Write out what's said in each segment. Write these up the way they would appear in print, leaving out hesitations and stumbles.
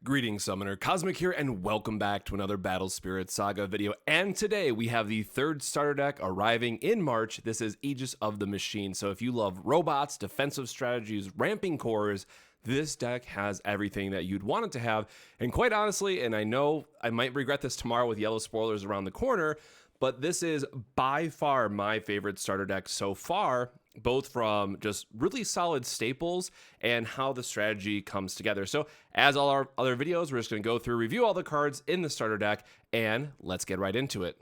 Greetings, Summoner. Cosmic here, and welcome back to another Battle Spirit Saga video. And today we have the third starter deck arriving in March. This is Aegis of the Machine. So if you love robots, defensive strategies, ramping cores, this deck has everything that you'd want it to have. And quite honestly, and I know I might regret this tomorrow with yellow spoilers around the corner, but this is by far my favorite starter deck so far, both from just really solid staples and how the strategy comes together. So as all our other videos, we're just going to go through, review all the cards in the starter deck, and let's get right into it.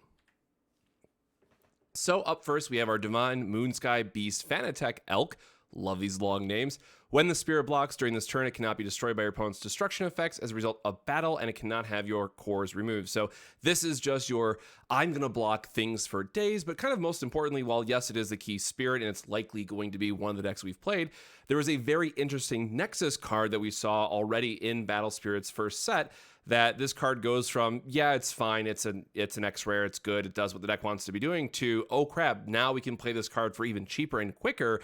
So up first, we have our Divine Moonsky Beast Fanatech Elk. Love these long names. When the spirit blocks during this turn, it cannot be destroyed by your opponent's destruction effects as a result of battle, and it cannot have your cores removed. So this is just your, I'm going to block things for days, but kind of most importantly, while yes, it is the key spirit, and it's likely going to be one of the decks we've played, there was a very interesting Nexus card that we saw already in Battle Spirit's first set, that this card goes from, yeah, it's fine, it's an X-Rare, it's good, it does what the deck wants to be doing, to, oh crap, now we can play this card for even cheaper and quicker.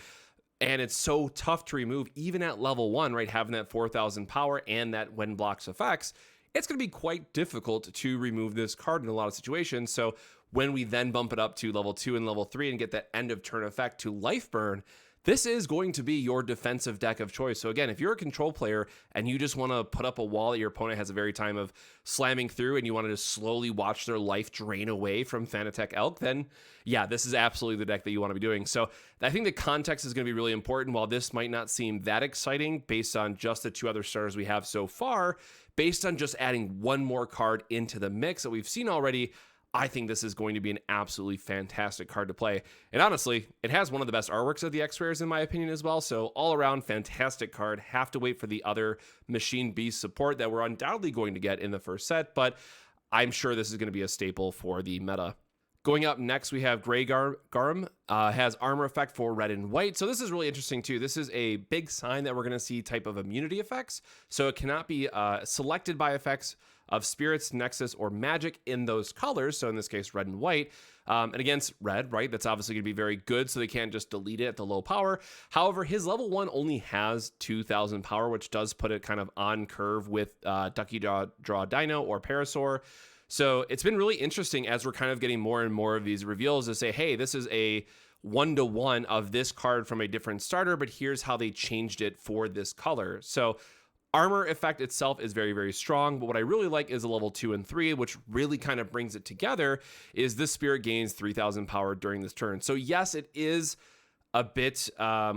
And it's so tough to remove, even at level 1, right? Having that 4,000 power and that when blocks effects, it's going to be quite difficult to remove this card in a lot of situations. So when we then bump it up to level 2 and level 3 and get that end of turn effect to life burn, this is going to be your defensive deck of choice. So again, if you're a control player and you just want to put up a wall that your opponent has a very time of slamming through and you want to just slowly watch their life drain away from Fanatech Elk, then yeah, this is absolutely the deck that you want to be doing. So I think the context is going to be really important. While this might not seem that exciting based on just the two other starters we have so far, based on just adding one more card into the mix that we've seen already, I think this is going to be an absolutely fantastic card to play. And honestly, it has one of the best artworks of the X-Rares in my opinion as well. So all around fantastic card. Have to wait for the other Machine Beast support that we're undoubtedly going to get in the first set, but I'm sure this is going to be a staple for the meta. Going up next, we have Greygarmr, has armor effect for red and white. So this is really interesting too. This is a big sign that we're going to see type of immunity effects. So it cannot be selected by effects of spirits, nexus, or magic in those colors. So in this case, red and white. And against red, right, that's obviously going to be very good, so they can't just delete it at the low power. However, his level 1 only has 2,000 power, which does put it kind of on curve with Ducky Draw Dino or Parasaur. So it's been really interesting as we're kind of getting more and more of these reveals to say, hey, this is a 1-to-1 of this card from a different starter, but here's how they changed it for this color. So armor effect itself is very, very strong, but what I really like is a level 2 and 3, which really kind of brings it together, is this spirit gains 3,000 power during this turn. So yes, it is a bit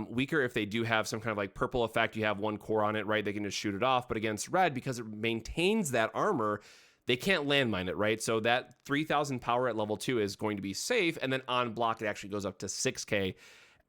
weaker if they do have some kind of like purple effect. You have one core on it, right? They can just shoot it off, but against red, because it maintains that armor, they can't landmine it, right? So that 3,000 power at level 2 is going to be safe, and then on block, it actually goes up to 6k.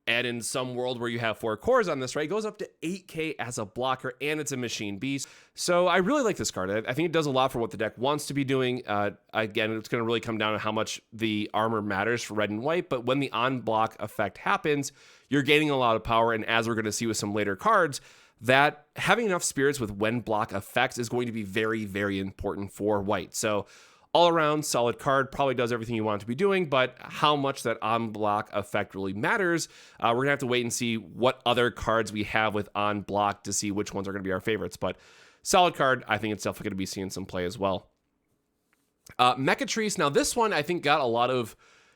And in some world where you have 4 cores on this, right, it goes up to 8k as a blocker, and it's a Machine Beast. So I really like this card. I think it does a lot for what the deck wants to be doing. Again, it's going to really come down to how much the armor matters for red and white, but when the on-block effect happens, you're gaining a lot of power, and as we're going to see with some later cards, that having enough spirits with when block effects is going to be very, very important for white. So all around solid card, probably does everything you want it to be doing, but how much that on block effect really matters, we're gonna have to wait and see what other cards we have with on block to see which ones are gonna be our favorites. But solid card, I think it's definitely gonna be seeing some play as well. Mechatrice, now this one I think got a lot of,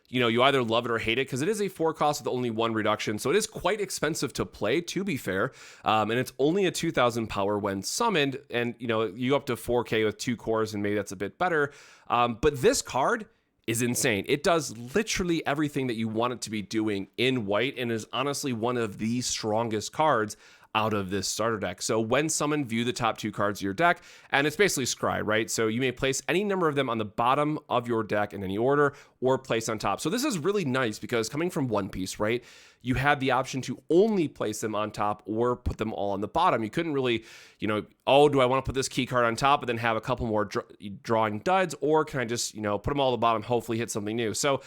you either love it or hate it, because it is a 4 cost with only 1 reduction, so it is quite expensive to play, to be fair, and it's only a 2,000 power when summoned, and you go up to 4k with 2 cores, and maybe that's a bit better, but this card is insane. It does literally everything that you want it to be doing in white, and is honestly one of the strongest cards out of this starter deck. So when summoned, view the top 2 cards of your deck, and it's basically scry, right? So you may place any number of them on the bottom of your deck in any order, or place on top. So this is really nice because coming from One Piece, right, you had the option to only place them on top or put them all on the bottom. You couldn't really, oh, do I want to put this key card on top and then have a couple more drawing duds, or can I just, put them all on the bottom, hopefully hit something new? So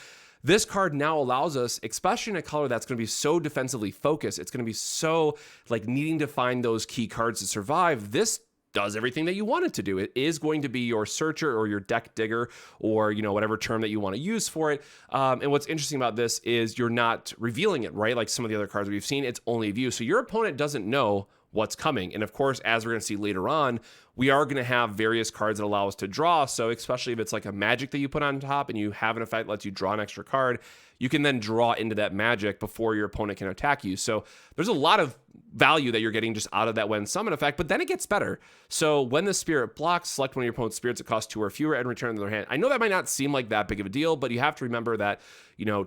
this card now allows us, especially in a color that's going to be so defensively focused, it's going to be so like needing to find those key cards to survive. This does everything that you want it to do. It is going to be your searcher or your deck digger, or whatever term that you want to use for it. And what's interesting about this is you're not revealing it, right? Like some of the other cards we've seen, it's only view. So your opponent doesn't know what's coming. And of course, as we're going to see later on, we are going to have various cards that allow us to draw. So especially if it's like a magic that you put on top and you have an effect that lets you draw an extra card, you can then draw into that magic before your opponent can attack you. So there's a lot of value that you're getting just out of that when summon effect, but then it gets better. So when the spirit blocks, select one of your opponent's spirits that cost 2 or fewer and return to their hand. I know that might not seem like that big of a deal, but you have to remember that,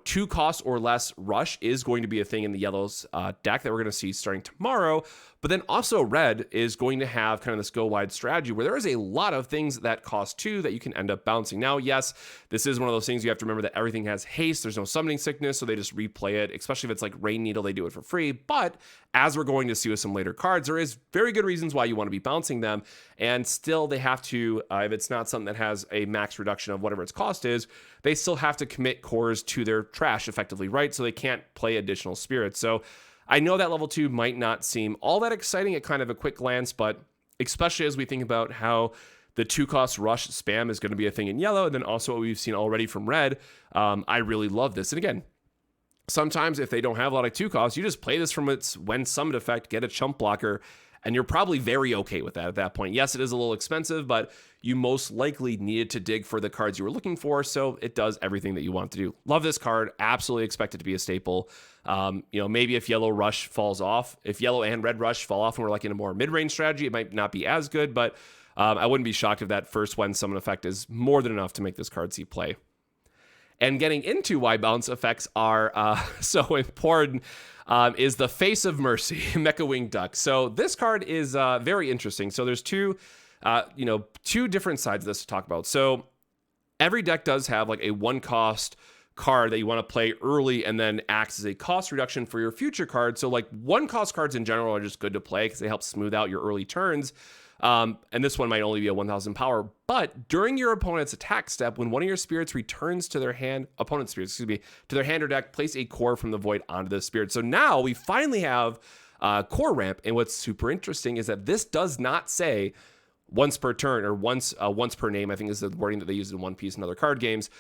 2 cost or less rush is going to be a thing in the yellows deck that we're going to see starting tomorrow. But then also red is going to have kind of this go wide strategy where there is a lot of things that cost 2 that you can end up bouncing. Now, yes, this is one of those things you have to remember that everything has haste. There's no summoning sickness, so they just replay it, especially if it's like Rain Needle, they do it for free. But as we're going to see with some later cards, there is very good reasons why you want to be bouncing them. And still they have to, if it's not something that has a max reduction of whatever its cost is, they still have to commit cores to their trash effectively, right? So they can't play additional spirits. So I know that level 2 might not seem all that exciting at kind of a quick glance, but especially as we think about how the 2-cost rush spam is going to be a thing in yellow, and then also what we've seen already from red, I really love this. And again, sometimes if they don't have a lot of 2 costs, you just play this from its when summoned effect, get a chump blocker, and you're probably very okay with that at that point. Yes, it is a little expensive, but you most likely needed to dig for the cards you were looking for, so it does everything that you want to do. Love this card. Absolutely expect it to be a staple. Maybe if yellow rush falls off, if yellow and red rush fall off and we're like in a more mid-range strategy, it might not be as good, but I wouldn't be shocked if that first when summon effect is more than enough to make this card see play. And getting into why bounce effects are so important is the Face of Mercy, Mechawing Duck. So this card is very interesting. So there's two different sides of this to talk about. So every deck does have like a 1-cost card that you want to play early and then acts as a cost reduction for your future cards. So like 1-cost cards in general are just good to play because they help smooth out your early turns. And this one might only be a 1000 power, but during your opponent's attack step, when one of your spirits returns to their hand, to their hand or deck, place a core from the void onto the spirit. So now we finally have core ramp. And what's super interesting is that this does not say once per turn or once per name, I think is the wording that they use in One Piece and other card games.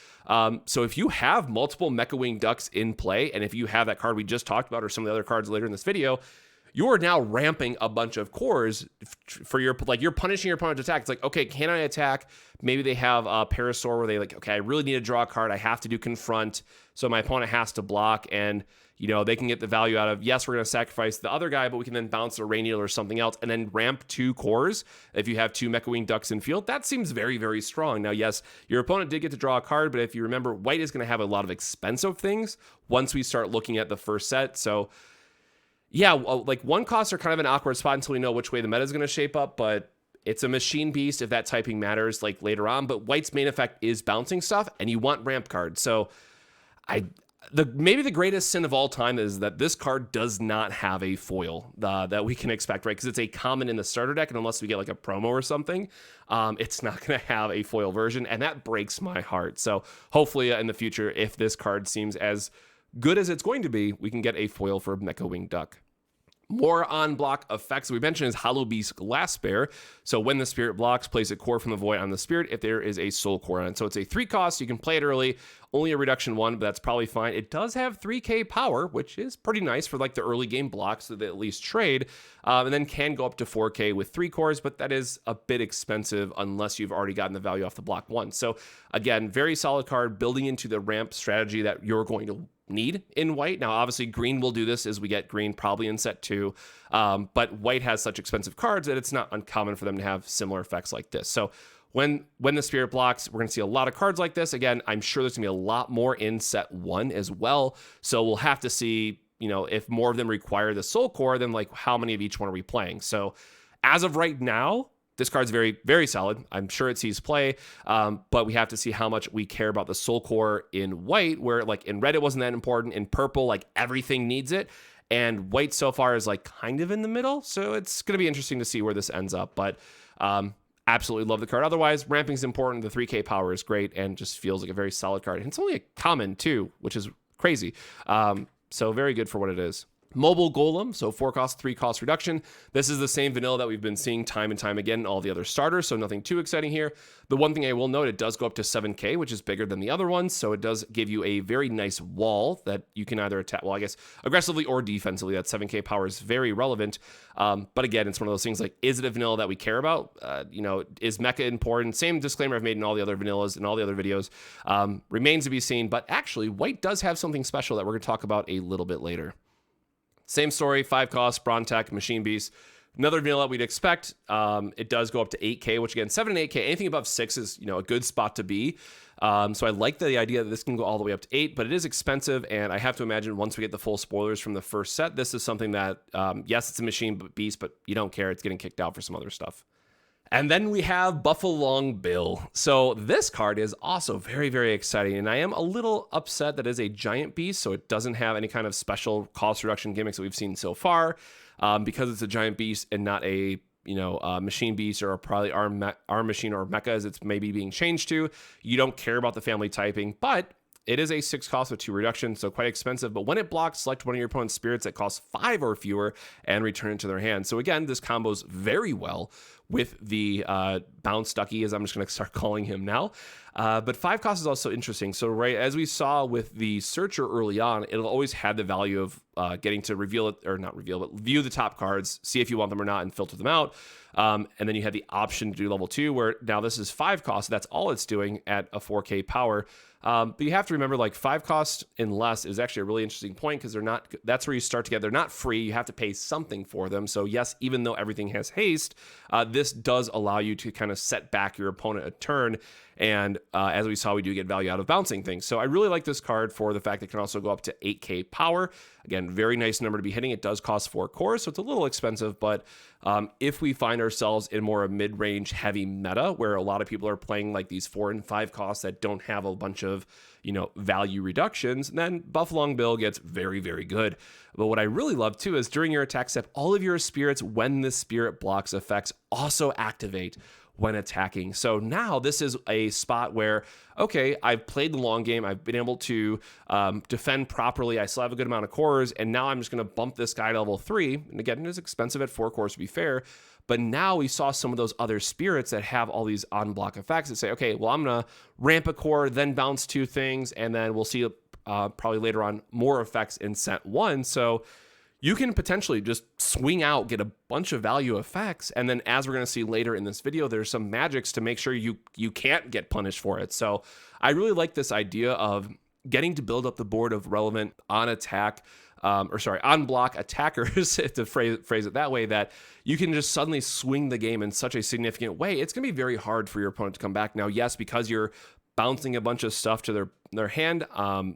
So if you have multiple Mechawing Ducks in play, and if you have that card we just talked about or some of the other cards later in this video, you're now ramping a bunch of cores for you're punishing your opponent's attack. It's like, okay, can I attack? Maybe they have a Parasaur where they okay, I really need to draw a card. I have to do confront. So my opponent has to block, and they can get the value out of, yes, we're going to sacrifice the other guy, but we can then bounce a Rain Needle or something else and then ramp 2 cores. If you have 2 Mechawing Ducks in field, that seems very, very strong. Now, yes, your opponent did get to draw a card, but if you remember, white is going to have a lot of expensive things once we start looking at the first set. So yeah, like 1 costs are kind of an awkward spot until we know which way the meta is going to shape up, but it's a machine beast if that typing matters like later on. But white's main effect is bouncing stuff, and you want ramp cards. So maybe the greatest sin of all time is that this card does not have a foil that we can expect, right? Because it's a common in the starter deck, and unless we get like a promo or something, it's not going to have a foil version, and that breaks my heart. So hopefully in the future, if this card seems as good as it's going to be, we can get a foil for Mechawing Duck. More on-block effects we mentioned is Hollowbeast Glassbear. So when the spirit blocks, place a core from the void on the spirit if there is a soul core on it. So it's a 3 cost. You can play it early. Only a reduction 1, but that's probably fine. It does have 3k power, which is pretty nice for like the early game blocks that they at least trade. And then can go up to 4k with 3 cores, but that is a bit expensive unless you've already gotten the value off the block 1. So again, very solid card building into the ramp strategy that you're going to need in white. Now, obviously, green will do this as we get green probably in set 2, but white has such expensive cards that it's not uncommon for them to have similar effects like this. So when the spirit blocks, we're going to see a lot of cards like this. Again, I'm sure there's going to be a lot more in set 1 as well. So we'll have to see, if more of them require the soul core, then like how many of each one are we playing? So as of right now, this card's very, very solid. I'm sure it sees play, but we have to see how much we care about the soul core in white, where like in red, it wasn't that important. In purple, like everything needs it. And white so far is like kind of in the middle. So it's going to be interesting to see where this ends up. But absolutely love the card. Otherwise, ramping's important. The 3k power is great and just feels like a very solid card. And it's only a common too, which is crazy. So very good for what it is. Mobile Golem, so 4 cost, 3 cost reduction. This is the same vanilla that we've been seeing time and time again in all the other starters, so nothing too exciting here. The one thing I will note, it does go up to 7k, which is bigger than the other ones, so it does give you a very nice wall that you can either attack, well, I guess, aggressively or defensively. That 7k power is very relevant, but again, it's one of those things like, is it a vanilla that we care about? Is mecha important? Same disclaimer I've made in all the other vanillas and all the other videos. Remains to be seen, but actually, white does have something special that we're going to talk about a little bit later. Same story, 5 cost, Brontech, Machine Beast. Another vanilla we'd expect. It does go up to 8k, which again, 7 and 8k, anything above 6 is a good spot to be. So I like the idea that this can go all the way up to 8, but it is expensive, and I have to imagine once we get the full spoilers from the first set, this is something that, yes, it's a Machine Beast, but you don't care. It's getting kicked out for some other stuff. And then we have Buffalong Bill. So this card is also very, very exciting, and I am a little upset that it is a giant beast, so it doesn't have any kind of special cost reduction gimmicks that we've seen so far. Because it's a giant beast and not a machine beast or probably arm machine or mecha as it's maybe being changed to, you don't care about the family typing, but it is a 6 cost with 2 reduction, so quite expensive. But when it blocks, select one of your opponent's spirits that costs 5 or fewer and return it to their hand. So again, this combos very well with the Bounce Ducky, as I'm just going to start calling him now. But 5 cost is also interesting. So right as we saw with the Searcher early on, it'll always have the value of getting to reveal it, or not reveal, but view the top cards, see if you want them or not, and filter them out. And then you had the option to do level 2, where now this is 5 cost. So that's all it's doing at a 4k power. But you have to remember, like, 5 cost and less is actually a really interesting point, because they're not, that's where you start to get, they're not free. You have to pay something for them. So yes, even though everything has haste, this does allow you to kind of set back your opponent a turn. And as we saw, we do get value out of bouncing things. So I really like this card for the fact that it can also go up to 8k power. Again, very nice number to be hitting. It does cost 4 cores, so it's a little expensive, but if we find ourselves in more a mid-range heavy meta where a lot of people are playing like these 4 and 5 costs that don't have a bunch of value reductions, then Buffalong Bill gets very, very good. But what I really love too is during your attack step, all of your spirits, when the spirit blocks effects, also activate when attacking. So now this is a spot where, okay, I've played the long game, I've been able to defend properly, I still have a good amount of cores, and now I'm just going to bump this guy to level 3. And again, it is expensive at 4 cores to be fair, but now we saw some of those other spirits that have all these on-block effects that say, okay, well, I'm going to ramp a core, then bounce 2 things, and then we'll see probably later on more effects in set 1. So you can potentially just swing out, get a bunch of value effects, and then as we're going to see later in this video, there's some magics to make sure you can't get punished for it. So I really like this idea of getting to build up the board of relevant on block attackers, to phrase it that way, that you can just suddenly swing the game in such a significant way. It's going to be very hard for your opponent to come back. Now, yes, because you're bouncing a bunch of stuff to their hand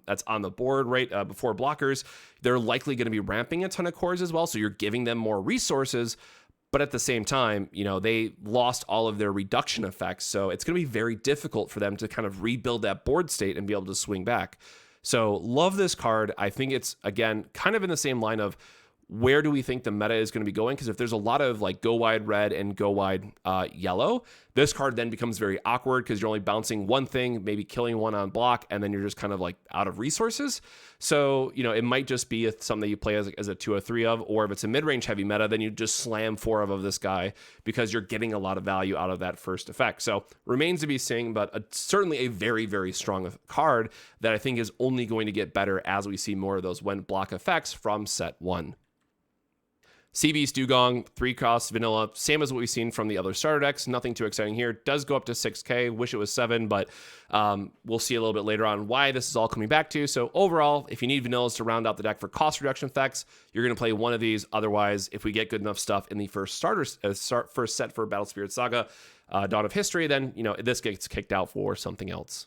that's on the board right before blockers, they're likely going to be ramping a ton of cores as well, so you're giving them more resources, but at the same time, they lost all of their reduction effects, so it's going to be very difficult for them to kind of rebuild that board state and be able to swing back. So love this card. I think it's, again, kind of in the same line of where do we think the meta is going to be going? Because if there's a lot of like go wide red and go wide yellow, this card then becomes very awkward because you're only bouncing one thing, maybe killing one on block, and then you're just kind of like out of resources. So, it might just be something that you play as a 2 or 3 of, or if it's a mid-range heavy meta, then you just slam 4 of this guy because you're getting a lot of value out of that first effect. So remains to be seen, but certainly a very, very strong card that I think is only going to get better as we see more of those when block effects from set 1. Seabeast Dugong, 3 costs, vanilla, same as what we've seen from the other starter decks. Nothing too exciting here. Does go up to 6k. Wish it was 7, but we'll see a little bit later on why this is all coming back to. So overall, if you need vanillas to round out the deck for cost reduction effects, you're going to play one of these. Otherwise, if we get good enough stuff in the first first set for Battle Spirit Saga, Dawn of History, then this gets kicked out for something else.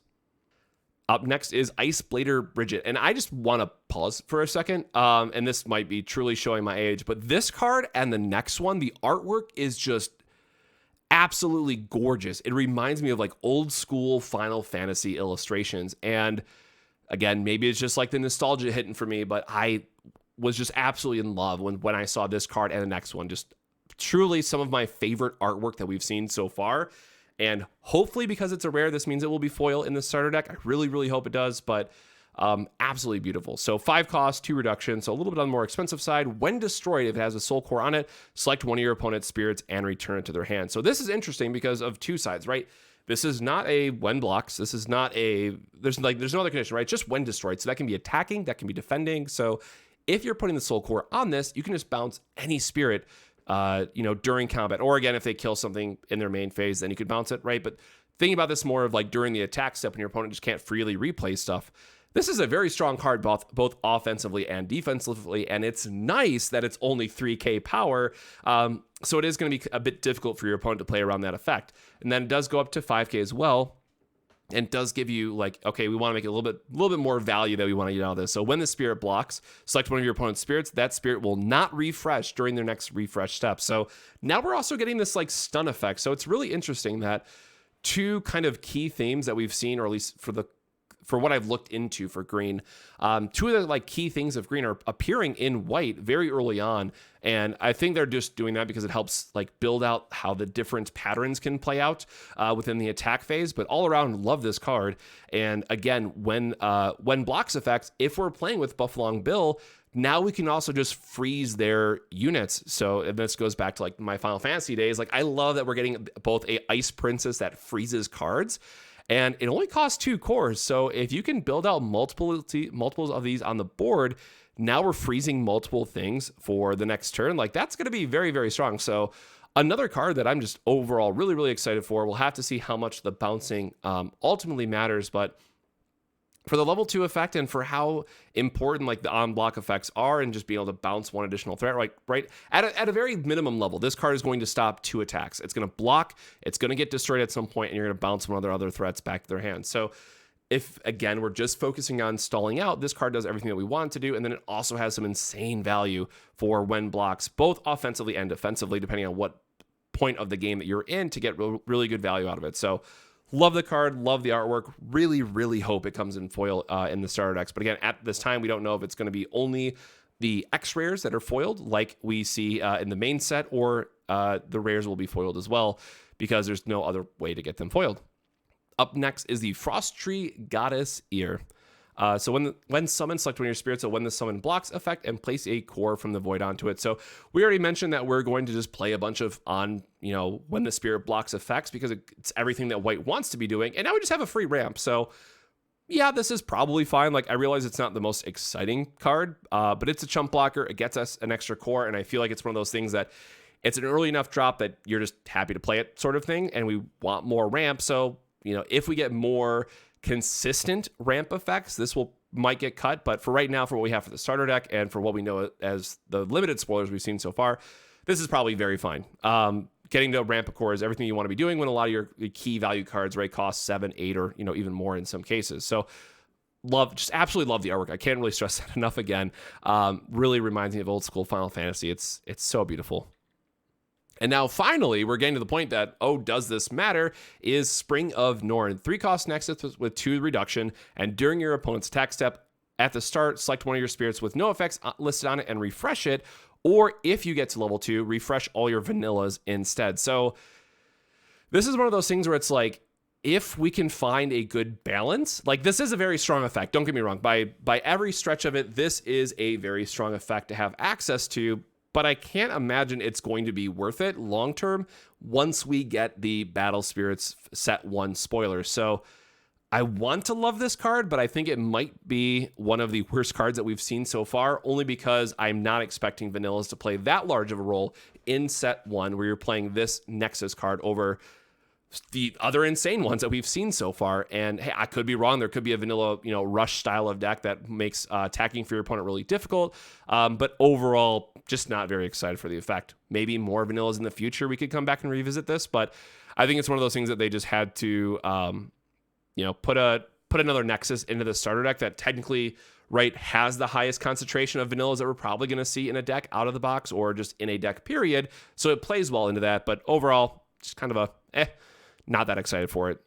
Up next is Iceblader Brigid, and I just want to pause for a second, and this might be truly showing my age, but this card and the next one, the artwork is just absolutely gorgeous. It reminds me of like old school Final Fantasy illustrations, and again, maybe it's just like the nostalgia hitting for me, but I was just absolutely in love when I saw this card and the next one. Just truly some of my favorite artwork that we've seen so far. And hopefully, because it's a rare, this means it will be foil in the starter deck. I really, really hope it does. But Absolutely beautiful. So 5 cost, 2 reduction, so a little bit on the more expensive side. When destroyed, if it has a soul core on it, select one of your opponent's spirits and return it to their hand. So this is interesting because of 2 sides, right? This is not a when blocks. This is not a, there's no other condition, right? Just when destroyed. So that can be attacking, that can be defending. So if you're putting the soul core on this, you can just bounce any spirit, during combat. Or again, if they kill something in their main phase, then you could bounce it, right? But thinking about this more of like during the attack step when your opponent just can't freely replay stuff. This is a very strong card, both offensively and defensively, and it's nice that it's only 3k power, so it is going to be a bit difficult for your opponent to play around that effect. And then it does go up to 5k as well, and does give you like, okay, we want to make it a little bit more value that we want to get out of this. So when the spirit blocks, select one of your opponent's spirits. That spirit will not refresh during their next refresh step. So now we're also getting this like stun effect. So it's really interesting that 2 kind of key themes that we've seen, or at least for what I've looked into for green, 2 of the like key things of green are appearing in white very early on. And I think they're just doing that because it helps like build out how the different patterns can play out within the attack phase. But all around, love this card. And again, when blocks effects, if we're playing with Buffalong Bill, now we can also just freeze their units. So and this goes back to like my Final Fantasy days. Like I love that we're getting both a Ice Princess that freezes cards, and it only costs 2 cores. So if you can build out multiples of these on the board, now we're freezing multiple things for the next turn. Like that's going to be very, very strong. So another card that I'm just overall really, really excited for. We'll have to see how much the bouncing ultimately matters, but for the level 2 effect and for how important like the on-block effects are and just being able to bounce one additional threat, right? At a very minimum level, this card is going to stop 2 attacks. It's going to block, it's going to get destroyed at some point, and you're going to bounce one of their other threats back to their hand. So if, again, we're just focusing on stalling out, this card does everything that we want it to do, and then it also has some insane value for when blocks, both offensively and defensively, depending on what point of the game that you're in, to get really good value out of it. So love the card, love the artwork, really, really hope it comes in foil in the starter decks. But again, at this time, we don't know if it's going to be only the X rares that are foiled like we see in the main set, or the rares will be foiled as well, because there's no other way to get them foiled. Up next is the Frosttree Goddess Eir. So when summoned, select one of your spirits, so when the summon blocks effect, and place a core from the void onto it. So we already mentioned that we're going to just play a bunch of when the spirit blocks effects, because it's everything that white wants to be doing. And now we just have a free ramp. So yeah, this is probably fine. Like I realize it's not the most exciting card, but it's a chump blocker. It gets us an extra core. And I feel like it's one of those things that it's an early enough drop that you're just happy to play it sort of thing. And we want more ramp. So, if we get more consistent ramp effects, this might get cut. But for right now, for what we have for the starter deck and for what we know as the limited spoilers we've seen so far, this is probably very fine. Getting to ramp a core is everything you want to be doing when a lot of your key value cards, right, cost 7, 8, or even more in some cases. So just absolutely love the artwork. I can't really stress that enough again. Really reminds me of old school Final Fantasy. It's so beautiful. And now finally, we're getting to the point that, does this matter, is Spring of Norn. 3 cost Nexus with 2 reduction, and during your opponent's attack step, at the start, select one of your spirits with no effects listed on it and refresh it, or if you get to level 2, refresh all your vanillas instead. So this is one of those things where it's like, if we can find a good balance, like this is a very strong effect, don't get me wrong, by every stretch of it, this is a very strong effect to have access to, but I can't imagine it's going to be worth it long term once we get the Battle Spirits set 1 spoiler. So I want to love this card, but I think it might be one of the worst cards that we've seen so far, only because I'm not expecting vanillas to play that large of a role in set 1, where you're playing this Nexus card over the other insane ones that we've seen so far. And hey, I could be wrong. There could be a vanilla, rush style of deck that makes attacking for your opponent really difficult. But overall, just not very excited for the effect. Maybe more vanillas in the future. We could come back and revisit this, but I think it's one of those things that they just had to, put another Nexus into the starter deck that technically, right, has the highest concentration of vanillas that we're probably going to see in a deck out of the box, or just in a deck period. So it plays well into that, but overall, just kind of not that excited for it.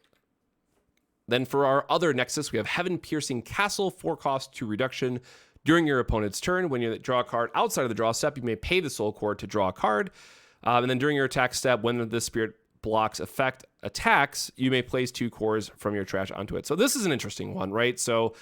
Then for our other Nexus, we have Heaven Piercing Castle, 4 cost, 2 reduction. During your opponent's turn, when you draw a card outside of the draw step, you may pay the soul core to draw a card. And then during your attack step, when the spirit blocks effect attacks, you may place 2 cores from your trash onto it. So this is an interesting one, right? So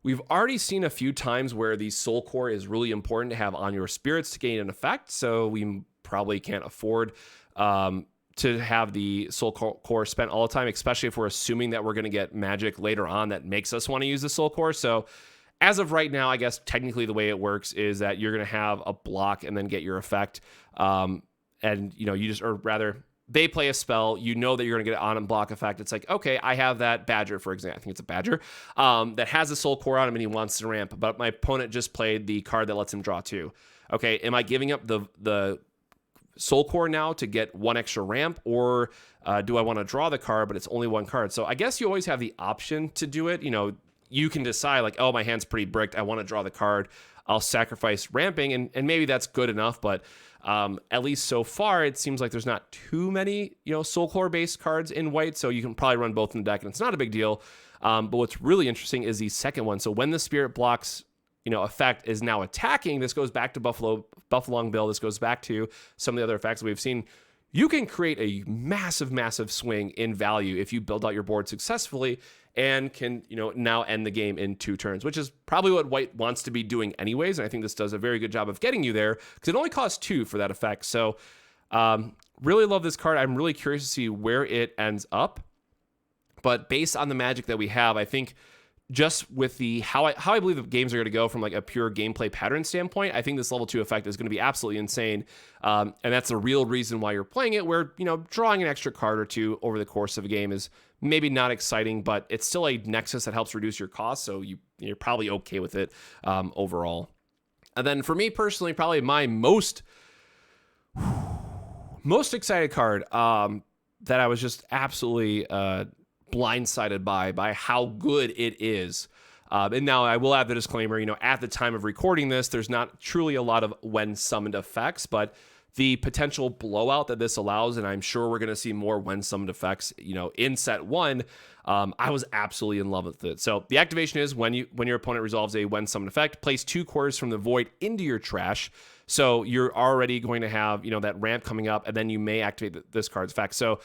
We've already seen a few times where the soul core is really important to have on your spirits to gain an effect, so we probably can't afford to have the soul core spent all the time, especially if we're assuming that we're going to get magic later on that makes us want to use the soul core. So as of right now, I guess technically the way it works is that you're going to have a block and then get your effect. And, you know, or rather, they play a spell, you know that you're going to get an on and block effect. It's like, okay, I have that Badger, for example. I think it's a Badger that has a soul core on him and he wants to ramp, but my opponent just played the card that lets him draw 2. Okay, am I giving up the soul core now to get 1 extra ramp, or do I want to draw the card, but it's only 1 card? So I guess you always have the option to do it. You know, you can decide like, oh, my hand's pretty bricked, I want to draw the card, I'll sacrifice ramping, and maybe that's good enough, but at least so far, it seems like there's not too many, you know, soul core based cards in white, so you can probably run both in the deck, and it's not a big deal. But what's really interesting is the second one. So when the spirit blocks, you know, effect is now attacking, this goes back to Buffalong Bill, this goes back to some of the other effects we've seen. You can create a massive swing in value if you build out your board successfully and can, you know, now end the game in 2 turns, which is probably what white wants to be doing anyways. And I think this does a very good job of getting you there because it only costs 2 for that effect. So really love this card. I'm really curious to see where it ends up. But based on the magic that we have, I think just with the how I believe the games are going to go from like a pure gameplay pattern standpoint, I think this level 2 effect is going to be absolutely insane. And that's the real reason why you're playing it, where, you know, drawing an extra card or 2 over the course of a game is maybe not exciting, but it's still a nexus that helps reduce your cost. So you're probably okay with it overall. And then for me personally, probably my most excited card that I was just absolutely blindsided by how good it is. And now I will add the disclaimer, you know, at the time of recording this, there's not truly a lot of when summoned effects, but the potential blowout that this allows, and I'm sure we're going to see more when summoned effects, you know, in set 1, I was absolutely in love with it. So the activation is when your opponent resolves a when summoned effect, place 2 cores from the void into your trash. So you're already going to have, you know, that ramp coming up, and then you may activate this card's effect. So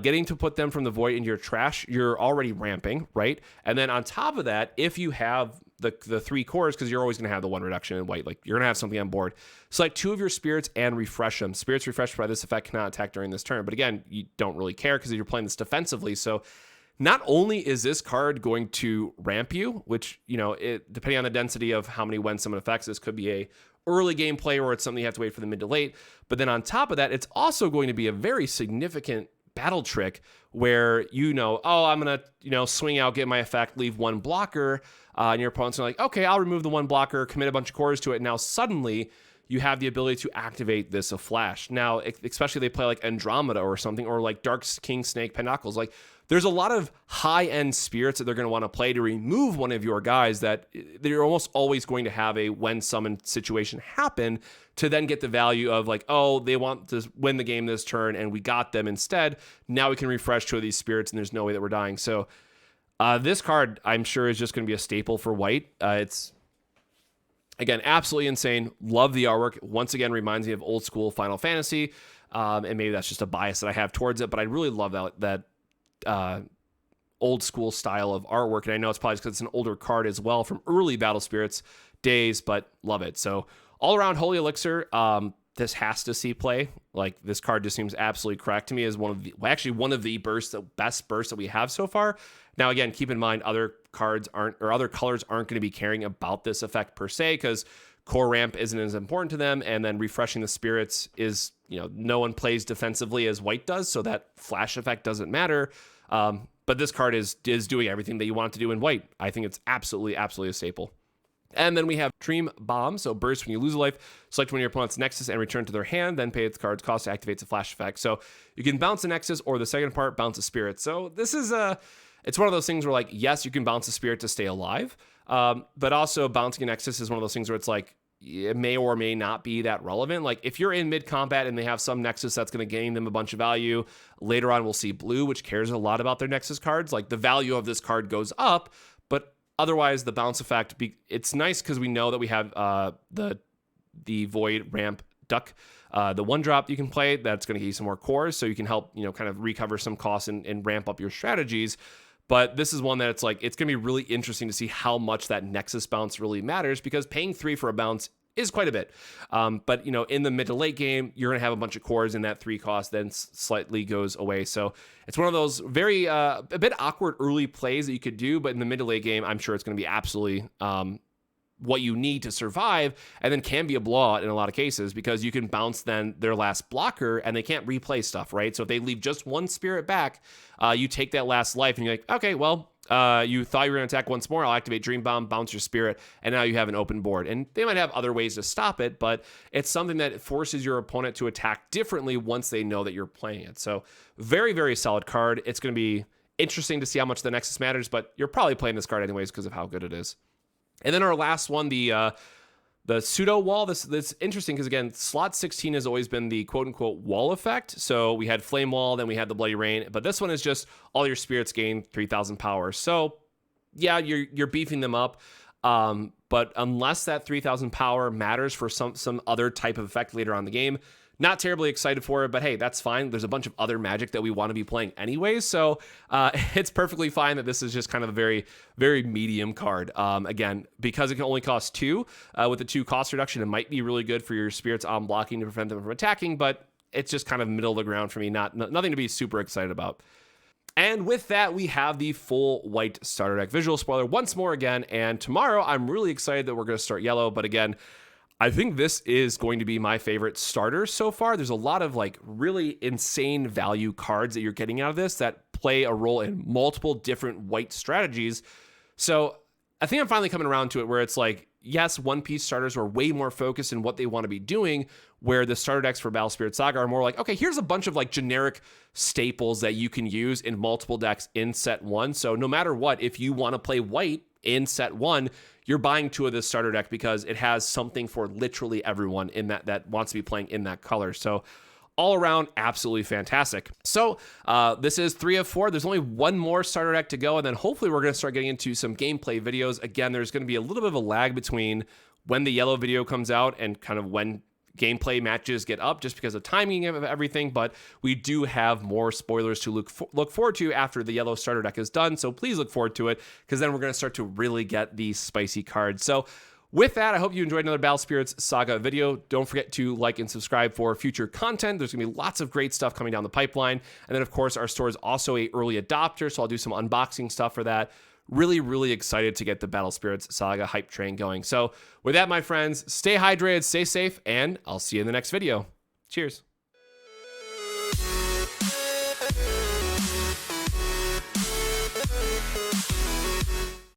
getting to put them from the void into your trash, you're already ramping, right? And then on top of that, if you have the 3 cores, because you're always going to have the 1 reduction in white, like you're going to have something on board, select 2 of your spirits and refresh them. Spirits refreshed by this effect cannot attack during this turn. But again, you don't really care because you're playing this defensively. So not only is this card going to ramp you, which, you know, depending on the density of how many when summon effects, this could be a early game play or it's something you have to wait for the mid to late. But then on top of that, it's also going to be a very significant battle trick where, you know, oh, I'm going to, you know, swing out, get my effect, leave 1 blocker, and your opponent's like, okay, I'll remove the 1 blocker, commit a bunch of cores to it. Now suddenly you have the ability to activate this a flash. Now, especially they play like Andromeda or something, or like Dark King Snake Pentacles. Like there's a lot of high-end spirits that they're going to want to play to remove one of your guys that they're almost always going to have a when summoned situation happen to then get the value of like, oh, they want to win the game this turn and we got them instead. Now we can refresh 2 of these spirits and there's no way that we're dying. So this card, I'm sure, is just going to be a staple for white. It's, again, absolutely insane. Love the artwork. Once again, reminds me of old school Final Fantasy. And maybe that's just a bias that I have towards it, but I really love that old school style of artwork. And I know it's probably because it's an older card as well from early Battle Spirits days, but love it. So all around Holy Elixir, this has to see play. Like this card just seems absolutely correct to me as one of the best bursts that we have so far. Now, again, keep in mind other colors aren't going to be caring about this effect per se, because core ramp isn't as important to them. And then refreshing the spirits is, you know, no one plays defensively as white does. So that flash effect doesn't matter. But this card is doing everything that you want it to do in white. I think it's absolutely a staple. And then we have Dream Bomb. So burst when you lose a life, select one of your opponent's Nexus and return to their hand, then pay its card's cost to activate a flash effect. So you can bounce a Nexus, or the second part, bounce a Spirit. So this is it's one of those things where, like, yes, you can bounce a Spirit to stay alive, but also bouncing a Nexus is one of those things where it's like, it may or may not be that relevant. Like if you're in mid combat and they have some Nexus that's going to gain them a bunch of value, later on we'll see blue, which cares a lot about their Nexus cards. Like the value of this card goes up, but otherwise the bounce effect, it's nice because we know that we have the Void Ramp Duck, the 1-drop you can play that's going to give you some more cores, so you can help, you know, kind of recover some costs and ramp up your strategies. But this is one that it's like, it's going to be really interesting to see how much that Nexus bounce really matters, because paying 3 for a bounce is quite a bit. But, you know, in the mid to late game, you're going to have a bunch of cores, and that 3 cost then slightly goes away. So it's one of those very, a bit awkward early plays that you could do, but in the mid to late game, I'm sure it's going to be absolutely what you need to survive, and then can be a blowout in a lot of cases, because you can bounce then their last blocker and they can't replay stuff, right? So if they leave just 1 spirit back, you take that last life and you're like, okay, well, you thought you were going to attack once more, I'll activate Dream Bomb, bounce your spirit, and now you have an open board. And they might have other ways to stop it, but it's something that forces your opponent to attack differently once they know that you're playing it. So very, very solid card. It's going to be interesting to see how much the Nexus matters, but you're probably playing this card anyways because of how good it is. And then our last one, the pseudo wall. This interesting because, again, slot 16 has always been the quote unquote wall effect. So we had Flame Wall, then we had the Bloody Rain, but this one is just all your spirits gain 3,000 power. So yeah, you're beefing them up. But unless that 3,000 power matters for some other type of effect later on in the game, not terribly excited for it, but hey, that's fine. There's a bunch of other Magic that we want to be playing anyways, so it's perfectly fine that this is just kind of a very, very medium card. Again, because it can only cost 2, with the 2 cost reduction, it might be really good for your spirits on blocking to prevent them from attacking, but it's just kind of middle of the ground for me, nothing to be super excited about. And with that, we have the full white starter deck. Visual spoiler once more again, and tomorrow I'm really excited that we're going to start yellow, but again, I think this is going to be my favorite starter so far. There's a lot of like really insane value cards that you're getting out of this that play a role in multiple different white strategies. So I think I'm finally coming around to it where it's like, yes, one-piece starters are way more focused in what they want to be doing, where the starter decks for Battlespirit Saga are more like, okay, here's a bunch of like generic staples that you can use in multiple decks in set 1. So no matter what, if you want to play white in set 1, you're buying 2 of this starter deck because it has something for literally everyone in that wants to be playing in that color. So all around, absolutely fantastic. So this is 3 of 4. There's only 1 more starter deck to go, and then hopefully we're going to start getting into some gameplay videos. Again, there's going to be a little bit of a lag between when the yellow video comes out and kind of when gameplay matches get up, just because of timing of everything, but we do have more spoilers to look forward to after the yellow starter deck is done, so please look forward to it, because then we're going to start to really get these spicy cards. So with that, I hope you enjoyed another Battle Spirits Saga video. Don't forget to like and subscribe for future content. There's going to be lots of great stuff coming down the pipeline, and then of course our store is also a early adopter, so I'll do some unboxing stuff for that. Really, really excited to get the Battle Spirits Saga hype train going. So with that, my friends, stay hydrated, stay safe, and I'll see you in the next video. Cheers.